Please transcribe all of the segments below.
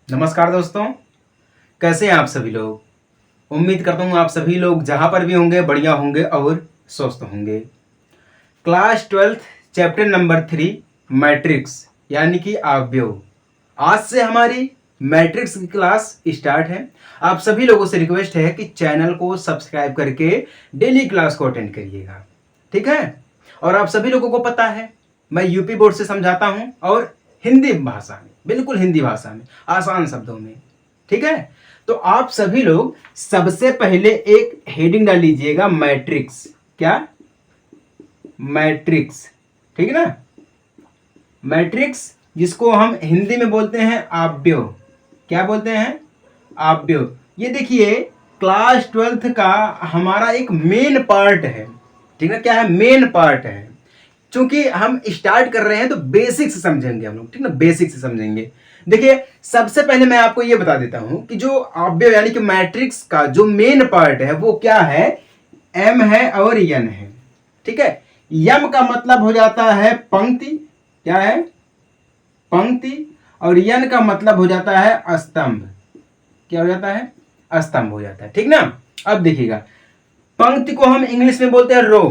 नमस्कार दोस्तों, कैसे हैं आप सभी लोग। उम्मीद करता हूँ आप सभी लोग जहाँ पर भी होंगे बढ़िया होंगे और स्वस्थ होंगे। Class 12th chapter number 3 matrix यानी कि अवयव। आज से हमारी मैट्रिक्स की क्लास स्टार्ट है। आप सभी लोगों से रिक्वेस्ट है कि चैनल को सब्सक्राइब करके डेली क्लास को अटेंड करिएगा, ठीक है। और आप सभी लोगों को पता है मैं यूपी बोर्ड से समझाता हूँ और हिंदी भाषा में, बिल्कुल हिंदी भाषा में, आसान शब्दों में, ठीक है। तो आप सभी लोग सबसे पहले एक हेडिंग डाल लीजिएगा, मैट्रिक्स। क्या? मैट्रिक्स, ठीक है ना। मैट्रिक्स जिसको हम हिंदी में बोलते हैं अवयव। क्या बोलते हैं? अवयव। ये देखिए क्लास 12th का हमारा एक मेन पार्ट है, ठीक है। क्या है? मेन पार्ट है। चूंकि हम स्टार्ट कर रहे हैं तो बेसिक से समझेंगे हम लोग, ठीक ना, बेसिक से समझेंगे। देखिए सबसे पहले मैं आपको ये बता देता हूं कि जो अवयव यानी कि मैट्रिक्स का जो मेन पार्ट है वो क्या है, एम है और एन है, ठीक है। यम का मतलब हो जाता है पंक्ति। क्या है? पंक्ति। और यन का मतलब हो जाता है स्तंभ। क्या हो जाता है? स्तंभ हो जाता है, ठीक ना। अब देखिएगा, पंक्ति को हम इंग्लिश में बोलते हैं रो।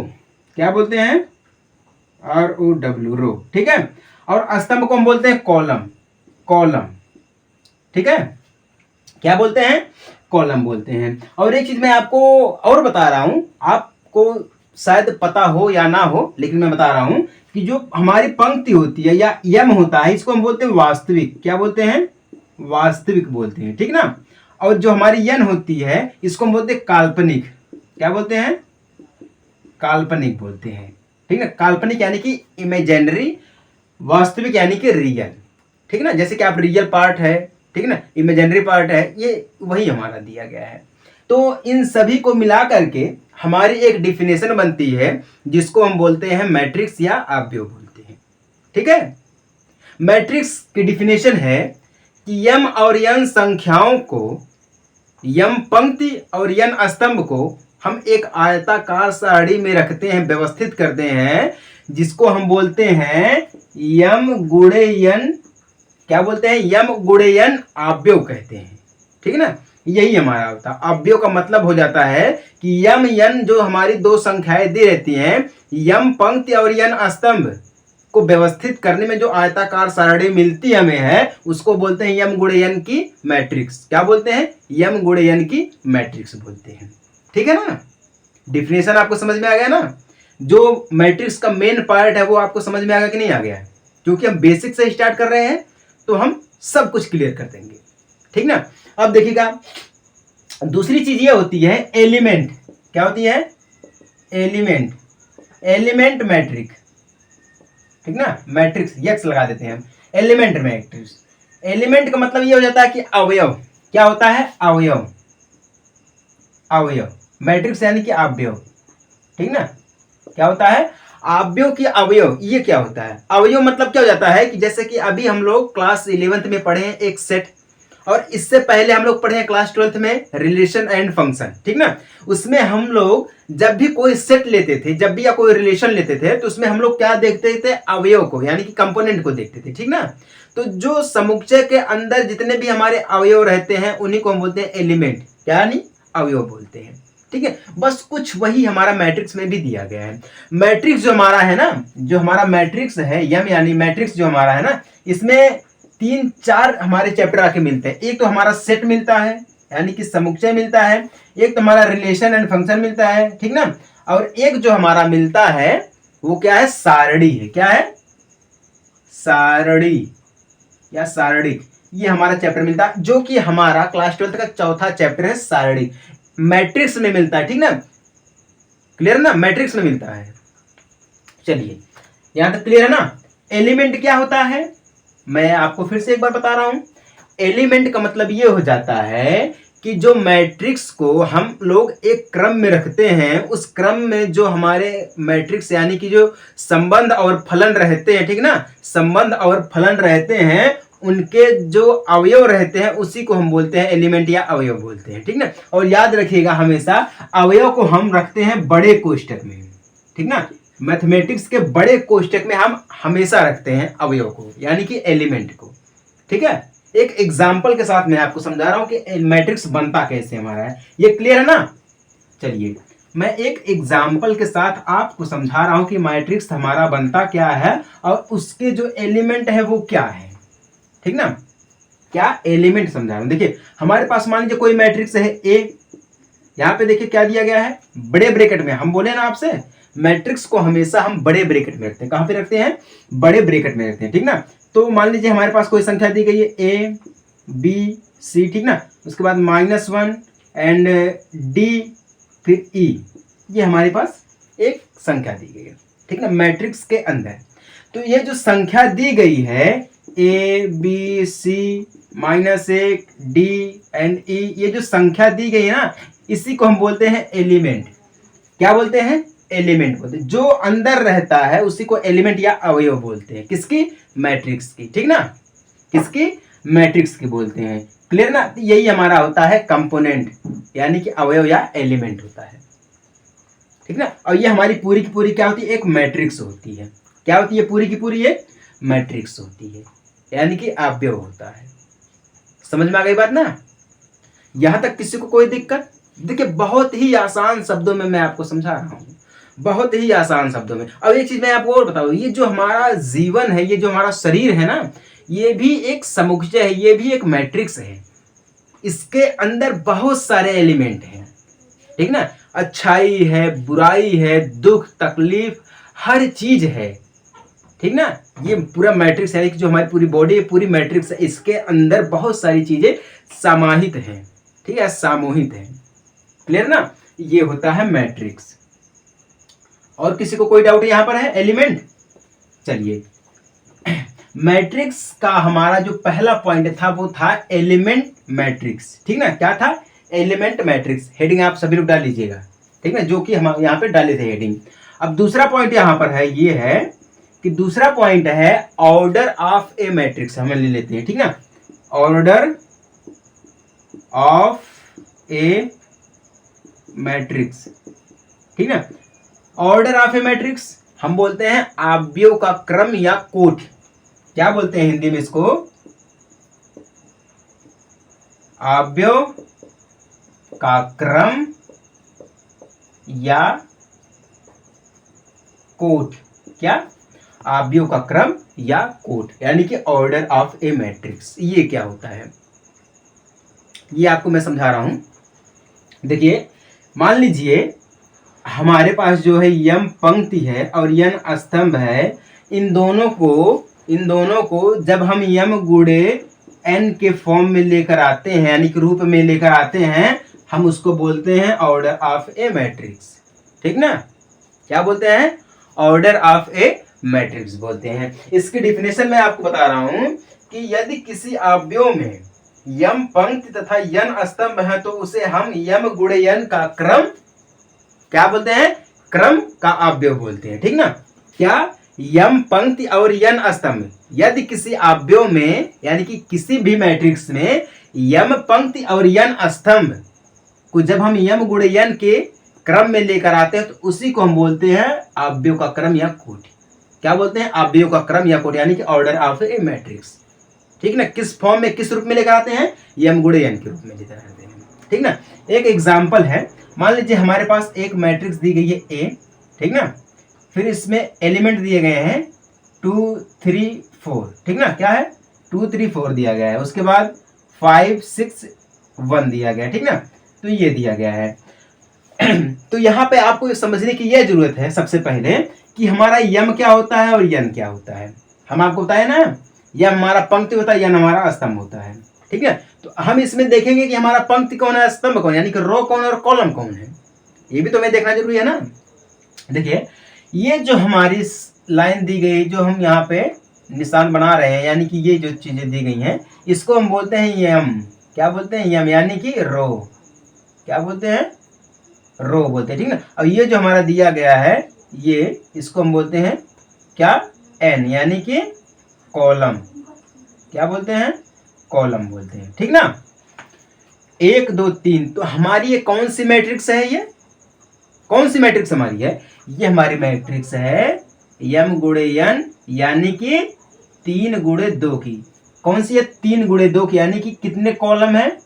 क्या बोलते हैं? ROW, रो, ठीक है। और स्तंभ को हम बोलते हैं कॉलम। कॉलम, ठीक है। क्या बोलते हैं? कॉलम बोलते हैं। और एक चीज मैं आपको और बता रहा हूं, आपको शायद पता हो या ना हो, लेकिन मैं बता रहा हूं कि जो हमारी पंक्ति होती है या यम होता है, इसको हम बोलते हैं वास्तविक। क्या बोलते हैं? वास्तविक बोलते हैं, ठीक ना। और जो हमारी यन होती है इसको हम बोलते हैं काल्पनिक। क्या बोलते हैं? काल्पनिक बोलते हैं, ठीक है। काल्पनिक यानी कि इमेजिनरी, वास्तविक यानी कि रियल, ठीक ना। जैसे कि आप रियल पार्ट है, ठीक ना, इमेजिनरी पार्ट है, ये वही हमारा दिया गया है। तो इन सभी को मिला करके हमारी एक डिफिनेशन बनती है जिसको हम बोलते हैं मैट्रिक्स या अवयव बोलते हैं, ठीक है। मैट्रिक्स की डिफिनेशन है कि यम और यन संख्याओं को, यम पंक्ति और यन स्तंभ को हम एक आयताकार सारणी में रखते हैं, व्यवस्थित करते हैं, जिसको हम बोलते हैं यम गुणे यन। क्या बोलते हैं? यम गुणे यन अवयव कहते हैं, ठीक है ना। यही हमारा होता है। अवयव का मतलब हो जाता है कि यम यन जो हमारी दो संख्याएं दी रहती हैं, यम पंक्ति और यन स्तंभ को व्यवस्थित करने में जो आयताकार सारणी मिलती हमें है उसको बोलते हैं यम गुणे यन की मैट्रिक्स। क्या बोलते हैं? यम गुणे यन की मैट्रिक्स बोलते हैं, ठीक है ना। डिफिनेशन आपको समझ में आ गया ना। जो मैट्रिक्स का मेन पार्ट है वो आपको समझ में आ गया कि नहीं आ गया? क्योंकि हम बेसिक से स्टार्ट कर रहे हैं तो हम सब कुछ क्लियर कर देंगे, ठीक ना। अब देखिएगा, दूसरी चीज ये होती है एलिमेंट। क्या होती है? एलिमेंट। एलिमेंट मैट्रिक्स, ठीक ना। मैट्रिक्स यक्स लगा देते हैं हम, एलिमेंट मैट्रिक्स। एलिमेंट का मतलब ये हो जाता है कि अवयव। क्या होता है? अवयव। अवयव मैट्रिक्स यानी कि अवयव, ठीक ना। क्या होता है? अवयव की अवयव। ये क्या होता है? अवयव मतलब क्या हो जाता है कि जैसे कि अभी हम लोग क्लास 11th में पढ़े हैं एक सेट, और इससे पहले हम लोग पढ़े हैं क्लास 12th में रिलेशन एंड फंक्शन, ठीक ना। उसमें हम लोग जब भी कोई सेट लेते थे, जब भी या कोई रिलेशन लेते थे, तो उसमें हम लोग क्या देखते थे? अवयव को, यानी कि कंपोनेंट को देखते थे, ठीक ना। तो जो समुच्चय के अंदर जितने भी हमारे अवयव रहते हैं उन्हीं को हम बोलते हैं एलिमेंट, यानी अवयव बोलते हैं, ठीक है। बस कुछ वही हमारा मैट्रिक्स में भी दिया गया है। मैट्रिक्स जो हमारा है ना, जो हमारा मैट्रिक्स है यम यानी मैट्रिक्स जो हमारा है ना, इसमें 3-4 हमारे चैप्टर आके मिलते हैं। एक तो हमारा सेट मिलता है यानी कि समुच्चय मिलता है, एक तो हमारा रिलेशन एंड फंक्शन मिलता है, ठीक ना। और एक जो हमारा मिलता है वो क्या है? सारणी है। क्या है? सारणी या सारणिक। ये हमारा चैप्टर मिलता है जो कि हमारा क्लास 12th का चौथा चैप्टर है, सारणी। मैट्रिक्स में मिलता है, ठीक ना। क्लियर ना? मैट्रिक्स में मिलता है। चलिए यहां तक क्लियर है ना। एलिमेंट क्या होता है मैं आपको फिर से एक बार बता रहा हूं। एलिमेंट का मतलब ये हो जाता है कि जो मैट्रिक्स को हम लोग एक क्रम में रखते हैं, उस क्रम में जो हमारे मैट्रिक्स यानी कि जो संबंध और फलन रहते हैं, ठीक ना, संबंध और फलन रहते हैं, उनके जो अवयव रहते हैं उसी को हम बोलते हैं एलिमेंट या अवयव बोलते हैं, ठीक ना। और याद रखिएगा हमेशा अवयव को हम रखते हैं बड़े कोष्ठक में, ठीक ना। मैथमेटिक्स के बड़े कोष्ठक में हम हमेशा रखते हैं अवयव को, यानी कि एलिमेंट को, ठीक है। एक एग्जाम्पल के साथ मैं आपको समझा रहा हूं कि मैट्रिक्स बनता कैसे हमारा है। ये क्लियर है ना? चलिए मैं एक एग्जाम्पल के साथ आपको समझा रहा हूं कि मैट्रिक्स हमारा बनता क्या है और उसके जो एलिमेंट है वो क्या है। ठीक ना? क्या एलिमेंट समझा रहा हूं। देखिए हमारे पास मान लीजिए कोई मैट्रिक्स है ए, यहां पे देखिए क्या दिया गया है, बड़े ब्रैकेट में। हम बोले ना आपसे मैट्रिक्स को हमेशा हम बड़े ब्रैकेट में रखते हैं। कहां पे रखते हैं? बड़े ब्रैकेट में रखते हैं। ठीक ना? तो मान लीजिए हमारे पास कोई संख्या दी गई है ए बी सी, ठीक ना, उसके बाद -1 एंड डी फिर ई, ये हमारे पास एक संख्या दी गई है। ठीक ना, मैट्रिक्स के अंदर। तो ये जो संख्या दी गई है A B C -1 D and E, ये जो संख्या दी गई है ना, इसी को हम बोलते हैं एलिमेंट। क्या बोलते हैं? एलिमेंट बोलते हैं। जो अंदर रहता है उसी को एलिमेंट या अवयव बोलते हैं। किसकी? मैट्रिक्स की। ठीक ना, किसकी? मैट्रिक्स की बोलते हैं। क्लियर ना? तो यही हमारा होता है कंपोनेंट, यानी कि अवयव या एलिमेंट होता है। ठीक ना? और ये हमारी पूरी की पूरी क्या होती है? एक मैट्रिक्स होती है। क्या होती है? पूरी की पूरी एक मैट्रिक्स होती है, यानी कि अवयव होता है। समझ में आ गई बात ना? यहां तक किसी को कोई दिक्कत? देखिए बहुत ही आसान शब्दों में मैं आपको समझा रहा हूं, बहुत ही आसान शब्दों में। अब एक चीज मैं आपको और बताऊं, ये जो हमारा जीवन है, ये जो हमारा शरीर है ना, ये भी एक समुच्चय है, ये भी एक मैट्रिक्स है। इसके अंदर बहुत सारे एलिमेंट हैं। ठीक ना? अच्छाई है, बुराई है, दुख तकलीफ, हर चीज है। ठीक ना? ये पूरा मैट्रिक्स है कि जो हमारी पूरी बॉडी है, पूरी मैट्रिक्स है। इसके अंदर बहुत सारी चीजें समाहित हैं। ठीक है, सामूहिक है। क्लियर ना? ये होता है मैट्रिक्स। और किसी को कोई डाउट यहां पर है? एलिमेंट। चलिए मैट्रिक्स का हमारा जो पहला पॉइंट था वो था एलिमेंट मैट्रिक्स। ठीक ना? क्या था? Element matrix. हेडिंग आप सभी लोग डाल लीजिएगा। ठीक है, जो कि हम यहाँ पे डाले थे हेडिंग। अब दूसरा पॉइंट यहाँ पर है, ये है कि दूसरा पॉइंट है ऑर्डर ऑफ ए मैट्रिक्स। हम ले लेते हैं। ठीक ना? Order of A matrix. ठीक ना? ऑर्डर ऑफ ए मैट्रिक्स हम बोलते हैं अवयव का क्रम या कोटि। क्या बोलते हैं हिंदी में इसको? अवयव का क्रम या कोटि। क्या? अवयव का क्रम या कोटि, यानी कि ऑर्डर ऑफ ए मैट्रिक्स। ये क्या होता है, ये आपको मैं समझा रहा हूं। देखिए मान लीजिए हमारे पास जो है यम पंक्ति है और यन स्तंभ है। इन दोनों को जब हम यम गुणे एन के फॉर्म में लेकर आते हैं, यानी कि रूप में लेकर आते हैं, हम उसको बोलते हैं ऑर्डर ऑफ ए मैट्रिक्स। ठीक ना? क्या बोलते हैं? ऑर्डर ऑफ ए मैट्रिक्स बोलते हैं। इसकी डिफिनेशन मैं आपको बता रहा हूं कि यदि किसी अवयव में यम पंक्ति तथा यन स्तंभ है तो उसे हम यम गुणे यन का क्रम क्या बोलते हैं? क्रम का अवयव बोलते हैं। ठीक ना? क्या? यम पंक्ति और यन स्तंभ, यदि किसी अवयव में यानी कि किसी भी मैट्रिक्स में यम पंक्ति और यन स्तंभ को जब हम यम गुणे यन के क्रम में लेकर आते हैं तो उसी को हम बोलते हैं अवयव का क्रम या कोटि। क्या बोलते हैं? अवयव का क्रम या कोटि, यानी कि ऑर्डर ऑफ ए मैट्रिक्स। ठीक ना? किस फॉर्म में, किस रूप में लेकर आते हैं? यम गुणे यन के रूप में लेकर आते हैं। ठीक ना? एक एग्जाम्पल है, मान लीजिए हमारे पास एक मैट्रिक्स दी गई है ए। ठीक ना? फिर इसमें एलिमेंट दिए गए हैं 2 3 4। ठीक ना? क्या है? 2 3 4 दिया गया है। उसके बाद 5 6 1 दिया गया है। ठीक ना? तो ये दिया गया है। तो यहाँ पे आपको समझने की यह जरूरत है सबसे पहले कि हमारा यम क्या होता है और यन क्या होता है। हम आपको बताए ना, यम हमारा पंक्ति होता है, यन हमारा स्तंभ होता है। ठीक है? तो हम इसमें देखेंगे कि हमारा पंक्ति कौन है, स्तंभ कौन है, यानी कि रो कौन है और कॉलम कौन है। ये भी तो हमें देखना जरूरी है ना। देखिए ये जो हमारी लाइन दी गई, जो हम यहाँ पे निशान बना रहे हैं, यानी कि ये जो चीजें दी गई हैं, इसको हम बोलते हैं यम। क्या बोलते हैं? यम, यानी कि रो। क्या बोलते हैं? रो बोलते हैं। ठीक ना? अब ये जो हमारा दिया गया है, ये इसको हम बोलते हैं क्या? एन, यानी कि कॉलम। क्या बोलते हैं? कॉलम बोलते हैं। ठीक ना? 1 2 3। तो हमारी ये कौन सी मैट्रिक्स है? ये कौन सी मैट्रिक्स हमारी है? ये हमारी मैट्रिक्स है यम गुणे यन, यानी कि 3 गुणे 2 की। कौन सी है? 3 × 2 की, यानी कि कितने कॉलम है?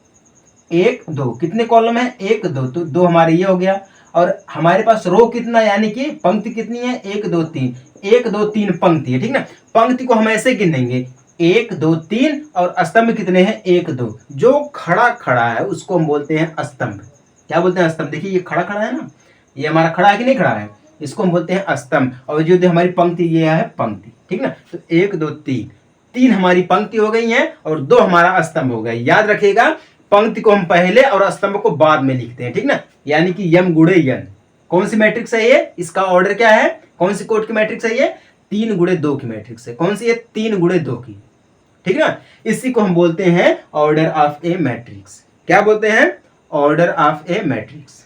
1 2। कितने कॉलम है? 1 2, तो 2 हमारे ये हो गया। और हमारे पास रो कितना, यानी कि पंक्ति कितनी है? 1 2 3, 1 2 3 पंक्ति है, ठीक ना। पंक्ति को हम ऐसे गिनेंगे 1 2 3, और स्तंभ कितने हैं? 1 2। जो खड़ा खड़ा है उसको हम बोलते हैं स्तंभ। क्या बोलते हैं? स्तंभ। देखिए ये खड़ा खड़ा है ना, ये हमारा खड़ा है कि नहीं खड़ा है, इसको हम बोलते हैं स्तंभ। और जो हमारी पंक्ति, ये है पंक्ति, ठीक ना। तो 1 2 3, 3 हमारी पंक्ति हो गई है और 2 हमारा स्तंभ हो गया। याद रखिएगा, पंक्ति को हम पहले और स्तंभ को बाद में लिखते हैं, ठीक ना। यानी कि यम गुणे यन। कौन सी मैट्रिक्स है ये? इसका ऑर्डर क्या है? कौन सी कोट की मैट्रिक्स है ये? 3 × 2 की मैट्रिक्स है। कौन सी है? 3 × 2 की, ठीक ना। इसी को हम बोलते हैं ऑर्डर ऑफ ए मैट्रिक्स। क्या बोलते हैं? Order of A matrix.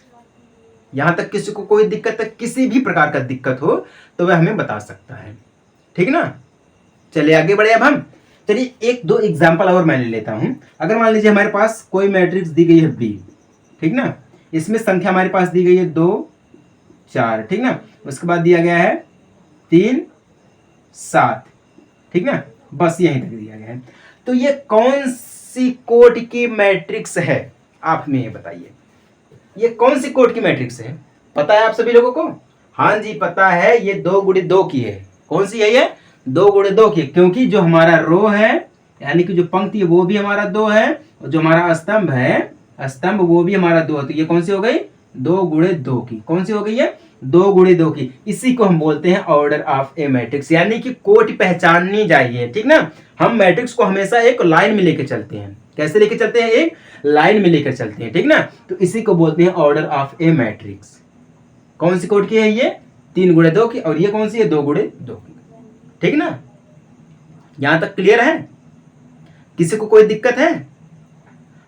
यहां तक किसी को कोई दिक्कत है, किसी भी प्रकार का दिक्कत हो तो वह हमें बता सकता है, ठीक ना। चलिए आगे बढ़े अब हम। चलिए 1 2 एग्जाम्पल और मैं ले लेता हूं। अगर मान लीजिए हमारे पास कोई मैट्रिक्स दी गई है बी, ठीक ना। इसमें संख्या हमारे पास दी गई है 2 4, ठीक ना। उसके बाद दिया गया है 3 7, ठीक ना। बस यहीं तक दिया गया है। तो ये कौन सी कोट की मैट्रिक्स है? आप हमें ये बताइए, ये कौन सी कोट की मैट्रिक्स है? पता है आप सभी लोगों को? हाँ जी पता है, ये 2 × 2 की है। कौन सी है ये? 2 × 2 की, क्योंकि जो हमारा रो है, यानी कि जो पंक्ति है वो भी हमारा 2 है, और जो हमारा स्तंभ है, स्तंभ वो भी हमारा 2 है। तो ये कौन सी हो गई? 2 × 2 की। कौन सी हो गई है? 2 × 2 की। इसी को हम बोलते हैं ऑर्डर ऑफ ए मैट्रिक्स, यानी कि कोट पहचाननी चाहिए, ठीक ना। हम मैट्रिक्स को हमेशा एक लाइन में लेके चलते हैं। कैसे लेके चलते हैं? एक लाइन में लेकर चलते हैं, ठीक ना। तो इसी को बोलते हैं ऑर्डर ऑफ ए मैट्रिक्स। कौन सी कोट की है ये? 3 × 2 की। और ये कौन सी है? 2 × 2 की, ठीक ना। यहां तक क्लियर है? किसी को कोई दिक्कत है?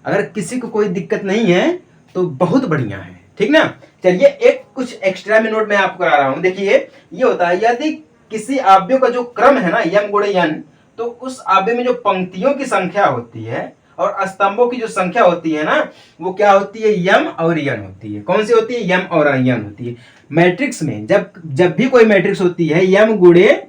अगर किसी को कोई दिक्कत नहीं है तो बहुत बढ़िया है, ठीक ना। चलिए एक कुछ एक्स्ट्रा में नोट मैं आपको करा रहा हूं। देखिए ये होता है, यदि किसी आव्यूह का जो क्रम है ना यम × यन, तो उस आव्यूह में जो पंक्तियों की संख्या होती है और स्तंभों की जो संख्या होती है ना, वो क्या होती है? यम और यन होती है। कौन सी होती है? यम और यन होती है। मैट्रिक्स में जब भी कोई मैट्रिक्स होती है यम ×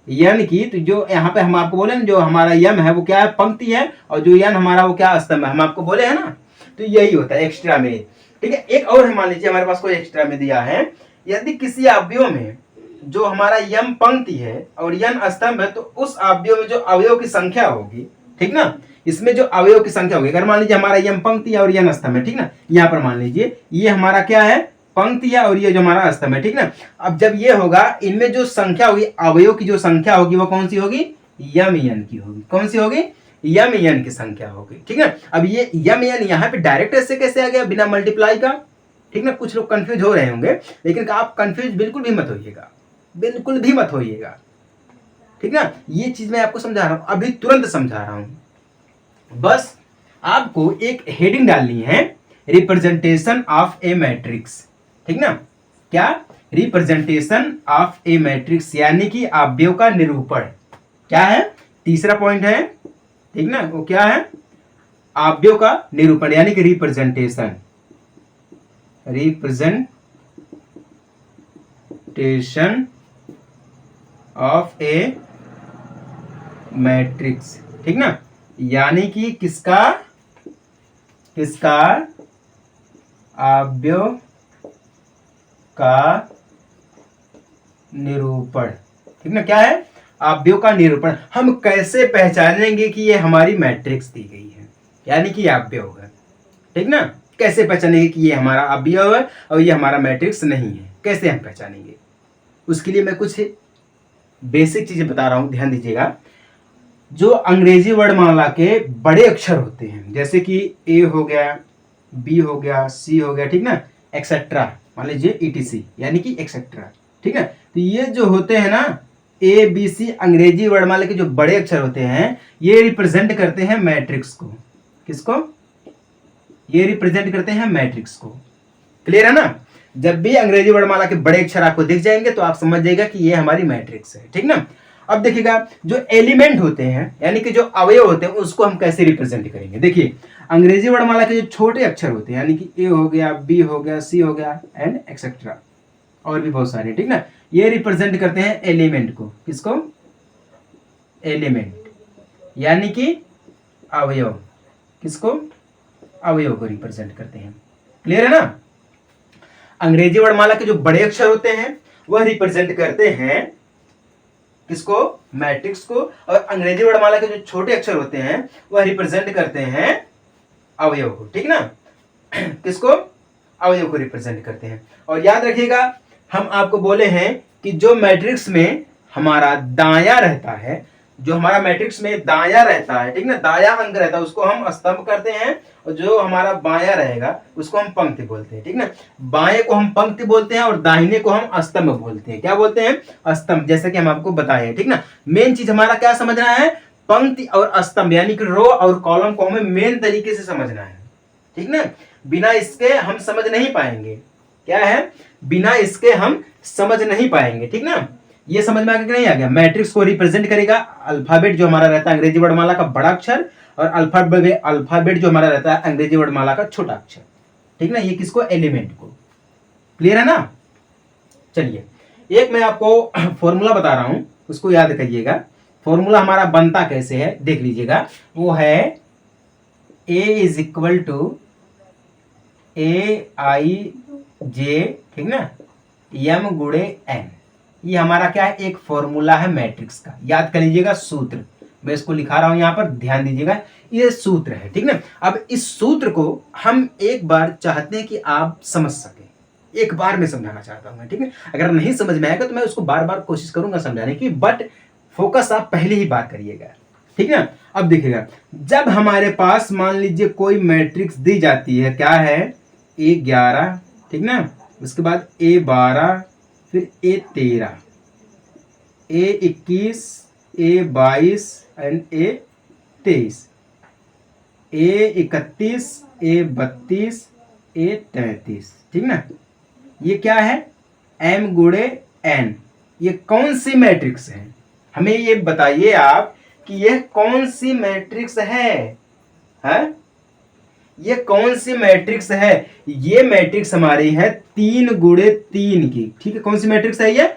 यन की, तो जो यहाँ पे हम आपको बोले ना, जो हमारा यम है वो क्या है? पंक्ति है, और जो यन हमारा वो क्या? स्तंभ है। हम आपको बोले हैं ना, तो यही होता है एक्स्ट्रा में, ठीक है। एक और मान लीजिए हमारे पास कोई एक्स्ट्रा में दिया है, यदि किसी अवयव में जो हमारा यम पंक्ति है और यन स्तंभ है, तो उस अवयव में जो अवयव की संख्या होगी, ठीक ना, इसमें जो अवयव की संख्या होगी, अगर मान लीजिए हमारा यम पंक्ति है और यन स्तंभ है, ठीक ना। यहाँ पर मान लीजिए ये हमारा क्या है? पंक्ति है, और ये जो हमारा स्तंभ है, ठीक ना। अब जब ये होगा, इनमें जो संख्या होगी, अवयव की जो संख्या होगी वो कौन सी होगी? यम यन की होगी। कौन सी होगी? यम यन की संख्या होगी, ठीक है। अब ये यम यन यहाँ पे डायरेक्ट ऐसे कैसे आ गया बिना मल्टीप्लाई का? ठीक ना, कुछ लोग कंफ्यूज हो रहे होंगे, लेकिन आप कंफ्यूज बिल्कुल भी मत होइएगा, बिल्कुल भी मत होइएगा, ठीक ना। ये चीज मैं आपको समझा रहा हूं, अभी तुरंत समझा रहा हूं। बस आपको एक हेडिंग डालनी है, रिप्रेजेंटेशन ऑफ ए मैट्रिक्स, ठीक ना। क्या? रिप्रेजेंटेशन ऑफ ए मैट्रिक्स, यानी कि अवयव का निरूपण। क्या है? तीसरा पॉइंट है, ठीक ना। वो क्या है? अवयव का निरूपण, यानी कि representation, representation of A matrix, ठीक ना। यानी कि किसका? अवयव का निरूपण, ठीक ना। क्या है? अवयव का निरूपण। हम कैसे पहचानेंगे कि ये हमारी मैट्रिक्स दी गई है, यानी कि अवयव है, ठीक ना। कैसे पहचानेंगे कि ये हमारा अवयव है और ये हमारा मैट्रिक्स नहीं है? कैसे हम पहचानेंगे? उसके लिए मैं कुछ बेसिक चीजें बता रहा हूं, ध्यान दीजिएगा। जो अंग्रेजी वर्णमाला के बड़े अक्षर होते हैं, जैसे कि ए हो गया, बी हो गया, सी हो गया, ठीक ना, एक्सेट्रा, मान लीजिए ईटीसी, यानी कि एक्सेट्रा, ठीक है। तो ये जो होते हैं ना, ए बी सी, अंग्रेजी वर्णमाला के जो बड़े अक्षर होते हैं, ये रिप्रेजेंट करते हैं मैट्रिक्स को। किसको? ये रिप्रेजेंट करते हैं मैट्रिक्स को। क्लियर है ना? जब भी अंग्रेजी वर्णमाला के बड़े अक्षर आपको दिख जाएंगे तो आप समझ जाइएगा कि ये हमारी मैट्रिक्स है, ठीक ना। अब देखिएगा, जो एलिमेंट होते हैं, यानी कि जो अवयव होते हैं, उसको हम कैसे रिप्रेजेंट करेंगे। देखिए, अंग्रेजी वर्णमाला के जो छोटे अक्षर होते हैं, यानी कि ए हो गया, बी हो गया, सी हो गया, एंड एक्सेट्रा, और भी बहुत सारे, ठीक ना, ये रिप्रेजेंट करते हैं एलिमेंट को। किसको? एलिमेंट, यानी कि अवयव, किसको? अवयव को रिप्रेजेंट करते हैं। क्लियर है ना? अंग्रेजी वर्णमाला के जो बड़े अक्षर होते हैं वह रिप्रेजेंट करते हैं किसको? मैट्रिक्स को। और अंग्रेजी वर्णमाला के जो छोटे अक्षर होते हैं वह रिप्रेजेंट करते हैं अवयव को। ठीक ना? किसको? अवयव को रिप्रेजेंट करते हैं। और याद रखिएगा, हम आपको बोले हैं कि जो मैट्रिक्स में हमारा दायां रहता है, जो हमारा मैट्रिक्स में दायां रहता है, ठीक ना, दायां अंक रहता है, उसको हम स्तंभ करते हैं, और जो हमारा बायां रहेगा उसको हम पंक्ति बोलते हैं। ठीक ना? बाएं को हम पंक्ति बोलते हैं और दाहिने को हम स्तंभ बोलते हैं। क्या बोलते हैं? स्तंभ, जैसे कि हम आपको बताए हैं। ठीक ना? मेन चीज हमारा क्या समझना है? पंक्ति और स्तंभ, यानी कि रो और कॉलम को हमें मेन तरीके से समझना है। ठीक ना? बिना इसके हम समझ नहीं पाएंगे। क्या है? बिना इसके हम समझ नहीं पाएंगे। ठीक ना? ये समझ में आ गया कि नहीं आ गया? मैट्रिक्स को रिप्रेजेंट करेगा अल्फाबेट जो हमारा रहता है अंग्रेजी वर्णमाला का बड़ा अक्षर, और अल्फाबेट जो हमारा रहता है अंग्रेजी वर्णमाला का छोटा अक्षर। ठीक ना? ये किसको? एलिमेंट को। क्लियर है ना? चलिए, एक मैं आपको फॉर्मूला बता रहा हूं, उसको याद करिएगा। फॉर्मूला हमारा बनता कैसे है देख लीजिएगा। वो है A is equal to AIJ, ठीक ना, M गुणे N। ये हमारा क्या है? एक फॉर्मूला है मैट्रिक्स का। याद कर लीजिएगा सूत्र, मैं इसको लिखा रहा हूं यहां पर, ध्यान दीजिएगा। ये सूत्र है। ठीक ना? अब इस सूत्र को हम एक बार चाहते हैं कि आप समझ सके, एक बार में समझाना चाहता हूं मैं। ठीक है? अगर नहीं समझ में आएगा तो मैं उसको बार बार कोशिश करूंगा समझाने की, बट फोकस आप पहले ही बात करिएगा। ठीक है? अब देखिएगा, जब हमारे पास मान लीजिए कोई मैट्रिक्स दी जाती है, क्या है? A11, ठीक ना, उसके बाद A12, फिर A13, A21, A22 and A23, A31, A32, A33। ठीक ना? ये क्या है? M गुणे N। ये कौन सी मैट्रिक्स है? हमें ये बताइए आप कि यह कौन सी मैट्रिक्स है? ये कौन सी मैट्रिक्स है? ये मैट्रिक्स हमारी है 3 गुणे 3 की। ठीक है? कौन सी मैट्रिक्स है ये?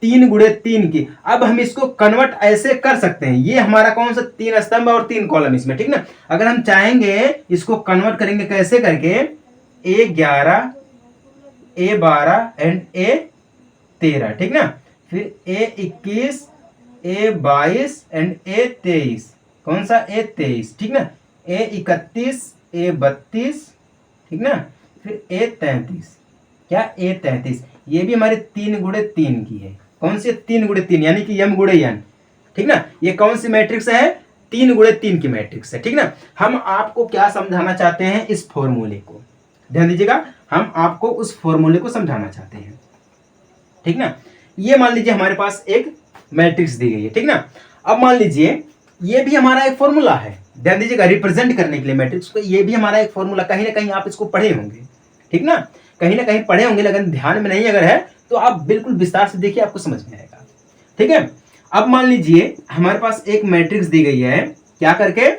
3 गुणे 3 की। अब हम इसको कन्वर्ट ऐसे कर सकते हैं, ये हमारा कौन सा? 3 स्तंभ और 3 कॉलम इसमें। ठीक ना? अगर हम चाहेंगे इसको कन्वर्ट करेंगे कैसे करके? A11, A12 एंड A13, ठीक ना, फिर A21, A22 एंड A23। कौन सा? A23। ठीक ना? A31, A32, ठीक ना, फिर A33। क्या? A33। ये भी हमारे 3 गुणे 3 की है। कौन सी? 3 गुणे 3, यानी कि M गुणे N। ठीक ना? ये कौन सी मैट्रिक्स है? 3 गुणे 3 की मैट्रिक्स है। ठीक ना? हम आपको क्या समझाना चाहते हैं? इस फॉर्मूले को ध्यान दीजिएगा, हम आपको उस फॉर्मूले को समझाना चाहते हैं। ठीक ना? ये मान लीजिए हमारे पास एक मैट्रिक्स दी गई है। ठीक ना? अब मान लीजिए ये भी हमारा एक फॉर्मूला है, ध्यान दीजिएगा, रिप्रेजेंट करने के लिए मैट्रिक्स को। ये भी हमारा एक फॉर्मूला, कहीं ना कहीं आप इसको पढ़े होंगे। ठीक ना? कहीं ना कहीं पढ़े होंगे, लेकिन ध्यान में नहीं अगर है तो आप बिल्कुल विस्तार से देखिए, आपको समझ में आएगा। ठीक है? अब मान लीजिए हमारे पास एक मैट्रिक्स दी गई है, क्या करके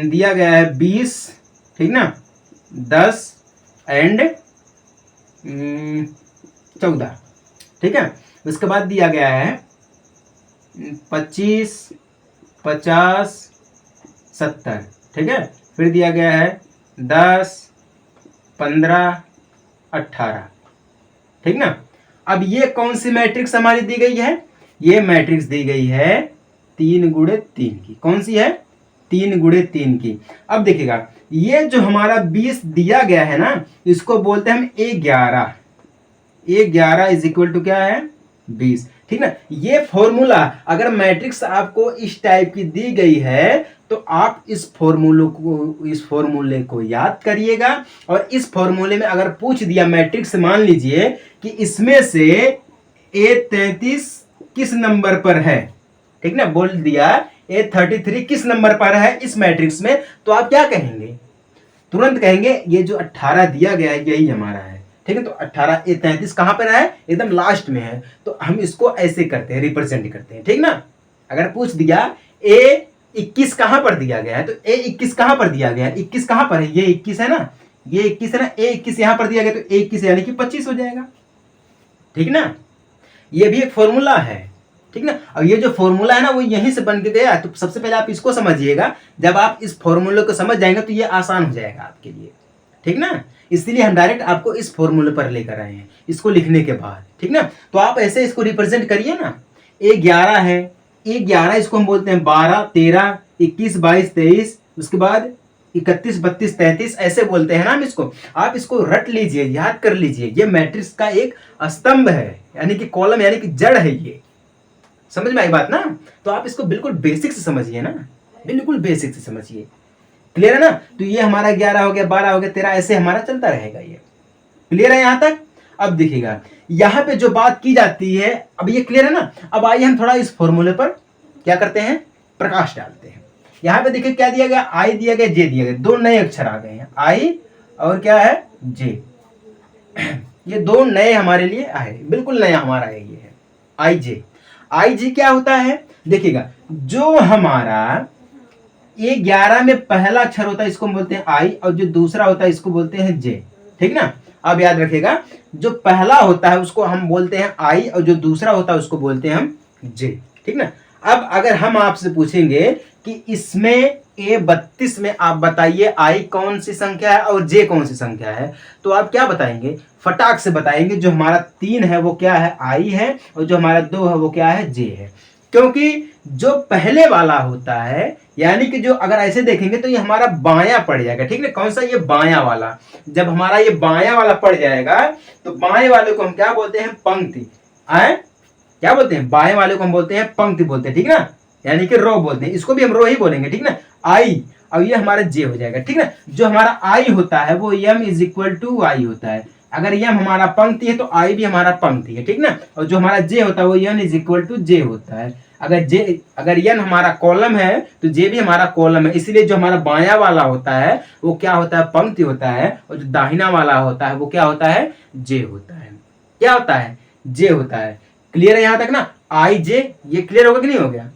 दिया गया है? 20, ठीक ना, 10 एंड 14। ठीक है? उसके बाद दिया गया है 25, 50, 70। ठीक है? फिर दिया गया है 10, 15, 18। ठीक ना? अब ये कौन सी मैट्रिक्स हमारी दी गई है? ये मैट्रिक्स दी गई है 3 गुणे 3 की। कौन सी है? 3 गुणे 3 की। अब देखिएगा, ये जो हमारा 20 दिया गया है ना, इसको बोलते हैं हम A11। A11 is equal to क्या है? 20। ठीक ना? ये फॉर्मूला, अगर मैट्रिक्स आपको इस टाइप की दी गई है तो आप इस फॉर्मूले को याद करिएगा। और इस फॉर्मूले में अगर पूछ दिया मैट्रिक्स, मान लीजिए कि इसमें से A33 किस नंबर पर है, ठीक ना, बोल दिया A33 किस नंबर पर है इस मैट्रिक्स में, तो आप क्या कहेंगे? तुरंत कहेंगे ये जो 18 दिया गया है यही हमारा है। ठीक है? तो 18, A33 कहां पर है? एकदम लास्ट में है। तो हम इसको ऐसे करते हैं, रिप्रेजेंट करते हैं। ठीक ना? अगर पूछ दिया A21 कहां पर दिया गया है, तो A21 कहां पर दिया गया है? 21 कहां पर है? ये 21 है ना, ये 21 है ना, A21 यहां पर दिया गया, तो A21 यानी कि 25 हो जाएगा। ठीक ना? ये भी एक फॉर्मूला है। ठीक ना। और ये जो फॉर्मूला है ना वो यहीं से बन के गया, तो सबसे पहले आप इसको समझिएगा। जब आप इस फॉर्मूले को समझ जाएंगे तो ये आसान हो जाएगा आपके लिए, ठीक ना। इसलिए हम डायरेक्ट आपको इस फॉर्मूले पर लेकर आए हैं, इसको लिखने के बाद, ठीक ना। तो आप ऐसे इसको रिप्रेजेंट करिए ना। A11 है, A11 इसको हम बोलते हैं 12, 13, 21, 22, 23, उसके बाद 31, 32, 33 ऐसे बोलते हैं ना हम इसको। आप इसको रट लीजिए, याद कर लीजिए। ये मैट्रिक्स का एक स्तंभ है, यानी कि कॉलम, यानी कि जड़ है ये। समझ में आई बात ना। तो आप इसको बिल्कुल बेसिक से समझिए ना, बिल्कुल बेसिक से समझिए। क्लियर है ना। तो ये हमारा 11 हो गया, 12 हो गया, 13 ऐसे हमारा चलता रहेगा ये। क्लियर है यहां तक। अब देखिएगा यहां पे जो बात की जाती है, अब ये क्लियर है ना। अब आइए हम थोड़ा इस फॉर्मूले पर क्या करते हैं, प्रकाश डालते हैं। यहां पे देखिए क्या दिया गया, आई दिया गया, जे दिया गया, दो नए अक्षर आ गए हैं, आई और क्या है, जे। ये दो नए हमारे लिए आए, बिल्कुल नया हमारा है, ये है आई जे। आई जे क्या होता है, देखिएगा जो हमारा A11 में पहला अक्षर होता है इसको बोलते हैं आई, और जो दूसरा होता है इसको बोलते हैं जे, ठीक ना। अब याद रखिएगा, जो पहला होता है उसको हम बोलते हैं आई, और जो दूसरा होता है उसको बोलते हैं हम जे, ठीक ना। अब अगर हम आपसे पूछेंगे कि इसमें A32 में आप बताइए आई कौन सी संख्या है और जे कौन सी संख्या है, तो आप क्या बताएंगे, फटाक से बताएंगे। जो हमारा 3 है वो क्या है, आई है, और जो हमारा 2 है वो क्या है, जे है। क्योंकि जो पहले वाला होता है, यानी कि जो अगर ऐसे देखेंगे तो ये हमारा बायां पड़ जाएगा, ठीक है। कौन सा, ये बायां वाला। जब हमारा ये बायां वाला पड़ जाएगा तो बाएं वाले को हम क्या बोलते हैं, पंक्ति। आए क्या बोलते हैं, बाएं वाले को हम बोलते हैं पंक्ति बोलते हैं, ठीक ना, यानी कि रो बोलते हैं। इसको भी हम रो ही बोलेंगे, ठीक ना। आई, अब ये हमारा जे हो जाएगा, ठीक ना। जो हमारा आई होता है वो m इज इक्वल टू आई होता है। अगर यम हमारा पंक्ति है तो आई भी हमारा पंक्ति है, ठीक ना। और जो हमारा जे होता है वो n इज इक्वल टू जे होता है। अगर n हमारा कॉलम है तो जे भी हमारा कॉलम है। इसलिए जो हमारा बायां वाला होता है वो क्या होता है, पंक्ति होता है, और जो दाहिना वाला होता है वो क्या होता है, जे होता है। क्या होता है, जे होता है। क्लियर है यहां तक ना, आई जे, ये क्लियर होगा कि नहीं हो गया।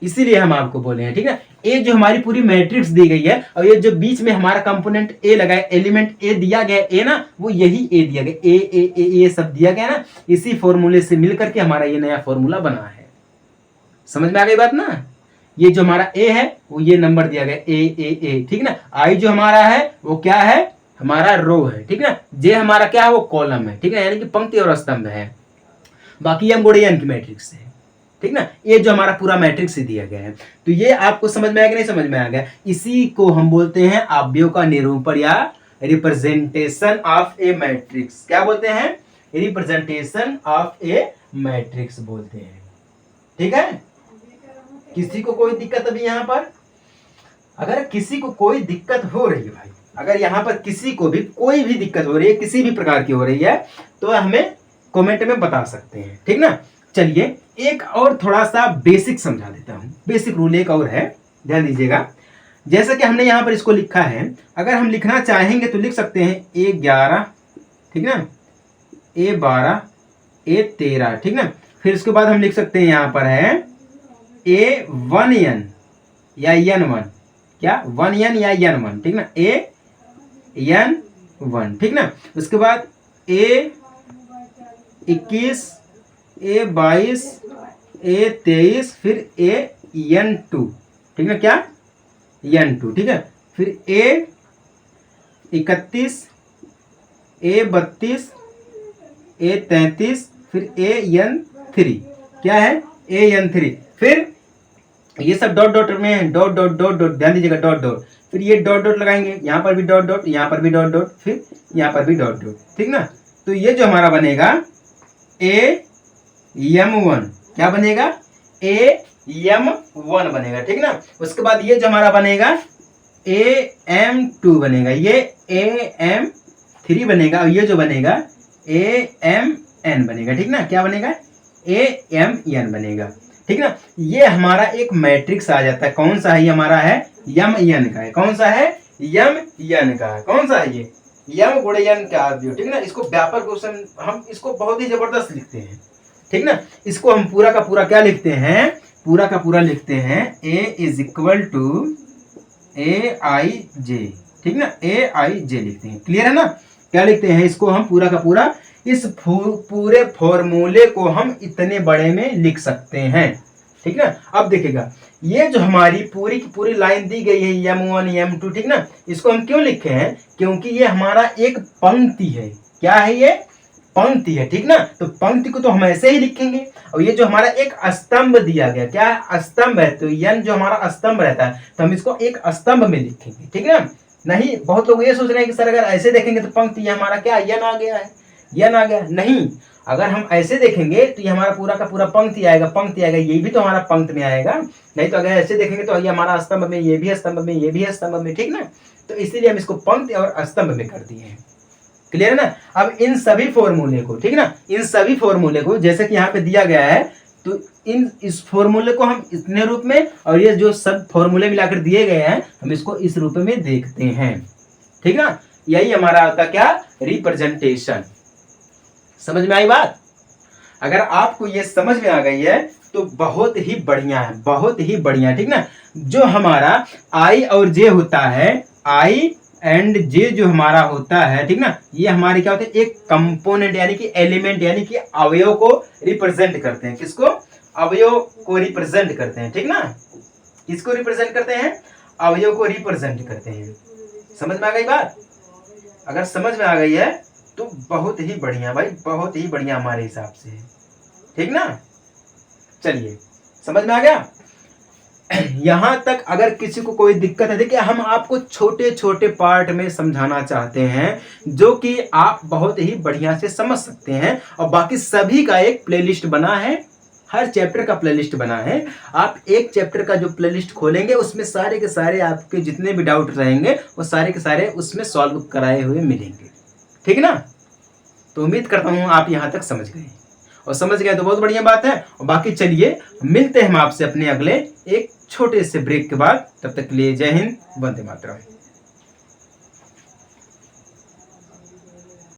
इसीलिए हम आपको बोले हैं, ठीक है। ए जो हमारी पूरी मैट्रिक्स दी गई है, और ये जो बीच में हमारा कंपोनेंट ए लगा है, एलिमेंट ए दिया गया, ए ना, वो यही ए दिया गया, ए ए ए ये सब दिया गया ना। इसी फॉर्मूले से मिलकर के हमारा ये नया फॉर्मूला बना है। समझ में आ गई बात ना। ये जो हमारा ए है वो ये नंबर दिया गया, ए ए ए, ठीक ना। आई जो हमारा है वो क्या है, हमारा रो है, ठीक ना। जे हमारा क्या है, वो कॉलम है, ठीक है, यानी कि पंक्ति और स्तंभ है। बाकी हम गुणन की मैट्रिक्स है, ठीक ना। ये जो हमारा पूरा मैट्रिक्स दिया गया है, तो ये आपको समझ में आया कि नहीं समझ में आ गया। इसी को हम बोलते हैं अवयव का निरूपण या रिप्रेजेंटेशन ऑफ ए मैट्रिक्स। क्या बोलते हैं, रिप्रेजेंटेशन ऑफ ए मैट्रिक्स बोलते हैं, ठीक है। किसी को कोई दिक्कत अभी यहाँ पर, अगर किसी को कोई दिक्कत हो रही है भाई, अगर यहाँ पर किसी को भी कोई भी दिक्कत हो रही है, किसी भी प्रकार की हो रही है, तो हमें कमेंट में बता सकते हैं, ठीक ना। चलिए एक और थोड़ा सा बेसिक समझा देता हूं। बेसिक रूल एक और है, ध्यान दीजिएगा। जैसा कि हमने यहां पर इसको लिखा है, अगर हम लिखना चाहेंगे तो लिख सकते हैं A11, ठीक ना, A12, A13, ठीक ना। फिर उसके बाद हम लिख सकते हैं यहां पर है A1n या n1, क्या 1n या n1, ठीक ना, A n1, ठीक ना। उसके बाद A21, A22, A23, फिर AN2, ठीक है, क्या n2, ठीक है। फिर A31, A32, A33, फिर AN3, क्या है, AN3। फिर ये सब डॉट डॉट में डॉट डॉट डॉट डॉट, ध्यान दीजिएगा, डॉट डॉट। फिर ये डॉट डॉट लगाएंगे, यहाँ पर भी डॉट डॉट, यहाँ पर भी डॉट डॉट, फिर यहाँ पर भी डॉट डॉट, ठीक ना। तो ये जो हमारा बनेगा AM1, क्या बनेगा, AM1 बनेगा, ठीक ना। उसके बाद ये जो हमारा बनेगा AM2 बनेगा, ये AM3 बनेगा, और ये जो बनेगा AMN बनेगा, ठीक ना। क्या बनेगा, AMN बनेगा, ठीक ना। ये हमारा एक मैट्रिक्स आ जाता है। कौन सा है, ये हमारा है MN का है। कौन सा है, MN का है। कौन सा है, ये यम गुणन का अवयव, ठीक ना। इसको व्यापक क्वेश्चन, हम इसको बहुत ही जबरदस्त लिखते हैं, ठीक ना। इसको हम पूरा का पूरा क्या लिखते हैं, पूरा का पूरा लिखते हैं A is equal to AIJ, ठीक ना, AIJ लिखते हैं। क्लियर है ना, क्या लिखते हैं इसको हम पूरा का पूरा इस पूरे फॉर्मूले को हम इतने बड़े में लिख सकते हैं। ठीक ना। अब देखिएगा, ये जो हमारी पूरी की पूरी लाइन दी गई है m1 m2, ठीक ना, इसको हम क्यों लिखे हैं? क्योंकि ये हमारा एक पंक्ति है। क्या है ये? पंक्ति है। ठीक ना। तो पंक्ति को तो हम ऐसे ही लिखेंगे। और ये जो हमारा एक स्तंभ दिया गया, क्या स्तंभ है, तो n जो हमारा स्तंभ रहता है तो हम इसको एक स्तंभ में लिखेंगे। ठीक ना। नहीं, बहुत लोग ये सोच रहे हैं कि सर अगर ऐसे देखेंगे तो पंक्ति, ये हमारा क्या n आ गया है, n आ गया। नहीं, अगर हम ऐसे देखेंगे तो ये हमारा पूरा का पूरा पंक्ति आएगा, पंक्ति आएगा, ये भी तो हमारा पंक्ति में आएगा। नहीं तो अगर ऐसे देखेंगे तो ये हमारा स्तंभ में, ये भी स्तंभ में, ये भी स्तंभ में। ठीक ना। तो इसीलिए हम इसको पंक्ति और स्तंभ में कर दिए हैं। क्लियर है ना। अब इन सभी फॉर्मूले को, ठीक ना, इन सभी फॉर्मूले को जैसे कि यहाँ पे दिया गया है, तो इस फॉर्मूले को हम इतने रूप में, और ये जो सब फॉर्मूले मिलाकर दिए गए हैं हम इसको इस रूप में देखते हैं। ठीक ना। यही हमारा होता क्या? रिप्रेजेंटेशन। समझ में आई बात? अगर आपको ये समझ में आ गई है तो बहुत ही बढ़िया है, बहुत ही बढ़िया। ठीक ना। जो हमारा आई और जे होता है, आई एंड जे जो हमारा होता है, ठीक ना, ये हमारे क्या होते हैं? एक कंपोनेंट यानी कि एलिमेंट यानी कि अवयव को रिप्रेजेंट करते हैं। किसको? अवयव को रिप्रेजेंट करते हैं। ठीक ना। किसको रिप्रेजेंट करते हैं? अवयव को रिप्रेजेंट करते हैं। समझ में आ गई बात? अगर समझ में आ गई है तो बहुत ही बढ़िया भाई, बहुत ही बढ़िया हमारे हिसाब से। ठीक ना। चलिए, समझ में आ गया? यहां तक अगर किसी को कोई दिक्कत है, देखिए हम आपको छोटे छोटे पार्ट में समझाना चाहते हैं जो कि आप बहुत ही बढ़िया से समझ सकते हैं। और बाकी सभी का एक प्लेलिस्ट बना है, हर चैप्टर का प्लेलिस्ट बना है। आप एक चैप्टर का जो प्लेलिस्ट खोलेंगे उसमें सारे के सारे आपके जितने भी डाउट रहेंगे वो सारे के सारे उसमें सॉल्व कराए हुए मिलेंगे। ठीक ना। तो उम्मीद करता हूं आप यहां तक समझ गए, और समझ गए तो बहुत बढ़िया बात है। और बाकी चलिए मिलते हैं हम आपसे अपने अगले एक छोटे से ब्रेक के बाद। तब तक के लिए जय हिंद, वंदे मातरम।